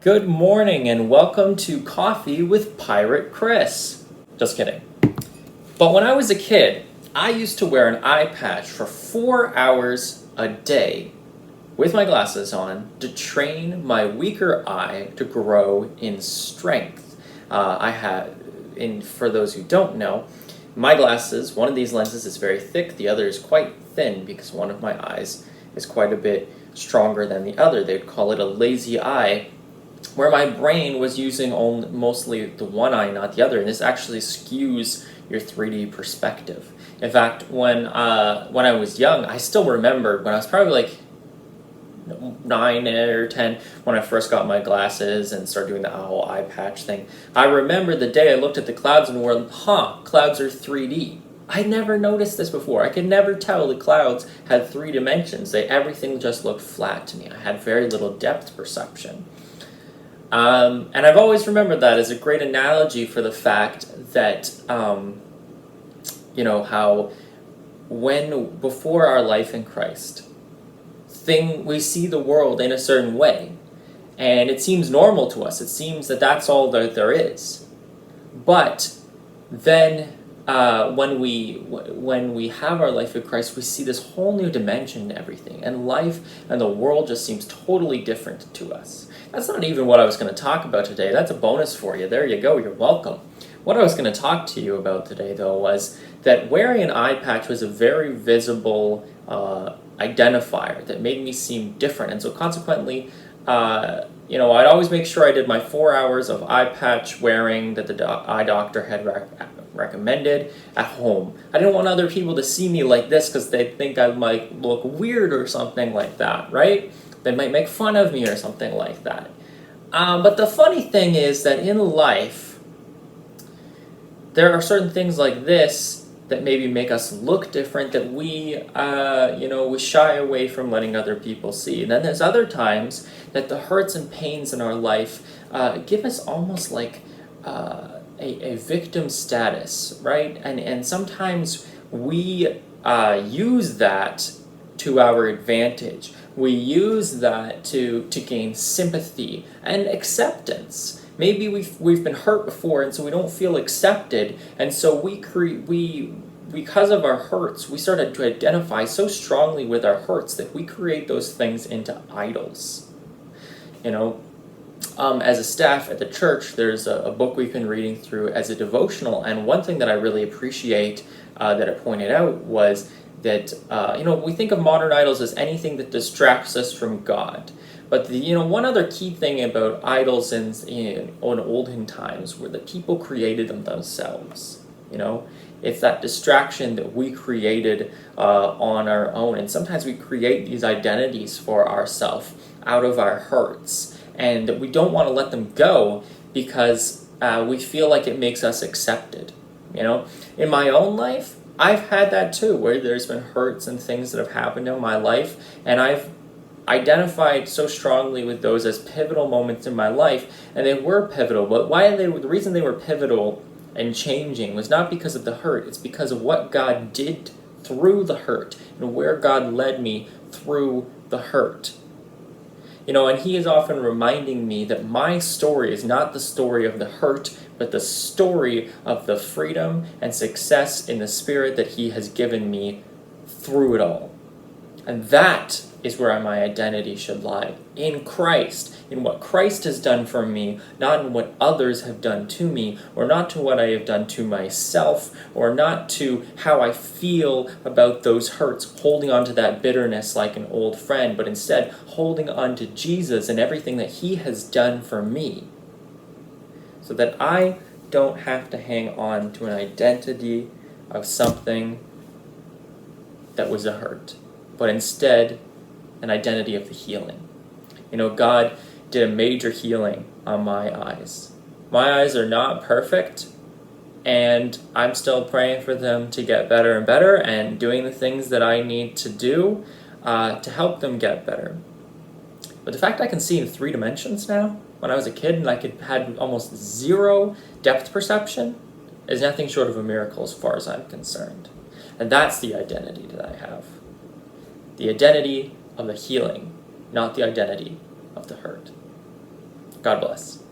Good morning and welcome to Coffee with Pirate Chris. Just kidding. But when I was a kid, I used to wear an eye patch for 4 hours a day with my glasses on to train my weaker eye to grow in strength. For those who don't know, my glasses, one of these lenses is very thick, the other is quite thin because one of my eyes is quite a bit stronger than the other. They'd call it a lazy eye, where my brain was using mostly the one eye, not the other, and this actually skews your 3D perspective. In fact, when I was young, I still remember when I was probably like 9 or 10, when I first got my glasses and started doing the whole eye patch thing. I remember the day I looked at the clouds and went, clouds are 3D. I never noticed this before. I could never tell the clouds had 3 dimensions. Everything just looked flat to me. I had very little depth perception. And I've always remembered that as a great analogy for the fact that, how before our life in Christ, we see the world in a certain way, and it seems normal to us. It seems that that's all that there is. But then, when we have our life in Christ, we see this whole new dimension to everything, and life and the world just seems totally different to us. That's not even what I was going to talk about today. That's a bonus for you. There you go. You're welcome. What I was going to talk to you about today, though, was that wearing an eye patch was a very visible identifier that made me seem different. And so consequently, I'd always make sure I did my 4 hours of eye patch wearing that the eye doctor had recommended at home. I didn't want other people to see me like this because they'd think I might look weird or something like that, right? They might make fun of me or something like that. But the funny thing is that in life, there are certain things like this that maybe make us look different, that we shy away from letting other people see. And then there's other times that the hurts and pains in our life give us almost like a victim status, right? And sometimes we use that to our advantage. We use that to gain sympathy and acceptance. Maybe we've been hurt before, and so we don't feel accepted, and so we because of our hurts, we started to identify so strongly with our hurts that we create those things into idols. As a staff at the church, there's a book we've been reading through as a devotional, and one thing that I really appreciate that it pointed out was that we think of modern idols as anything that distracts us from God. But one other key thing about idols in olden times were that people created them themselves. It's that distraction that we created on our own, and sometimes we create these identities for ourselves out of our hurts, and we don't want to let them go because we feel like it makes us accepted. In my own life, I've had that too, where there's been hurts and things that have happened in my life, and I've identified so strongly with those as pivotal moments in my life, and they were pivotal. But the reason they were pivotal and changing was not because of the hurt, it's because of what God did through the hurt and where God led me through the hurt. And he is often reminding me that my story is not the story of the hurt, but the story of the freedom and success in the Spirit that he has given me through it all. And that is where my identity should lie, in Christ, in what Christ has done for me, not in what others have done to me, or not to what I have done to myself, or not to how I feel about those hurts, holding on to that bitterness like an old friend, but instead holding on to Jesus and everything that he has done for me, so that I don't have to hang on to an identity of something that was a hurt, but instead an identity of the healing. God did a major healing on my eyes. My eyes are not perfect, and I'm still praying for them to get better and better, and doing the things that I need to do to help them get better. But the fact I can see in 3 dimensions now, when I was a kid and I had almost zero depth perception, is nothing short of a miracle as far as I'm concerned. And that's the identity that I have. The identity of the healing, not the identity of the hurt. God bless.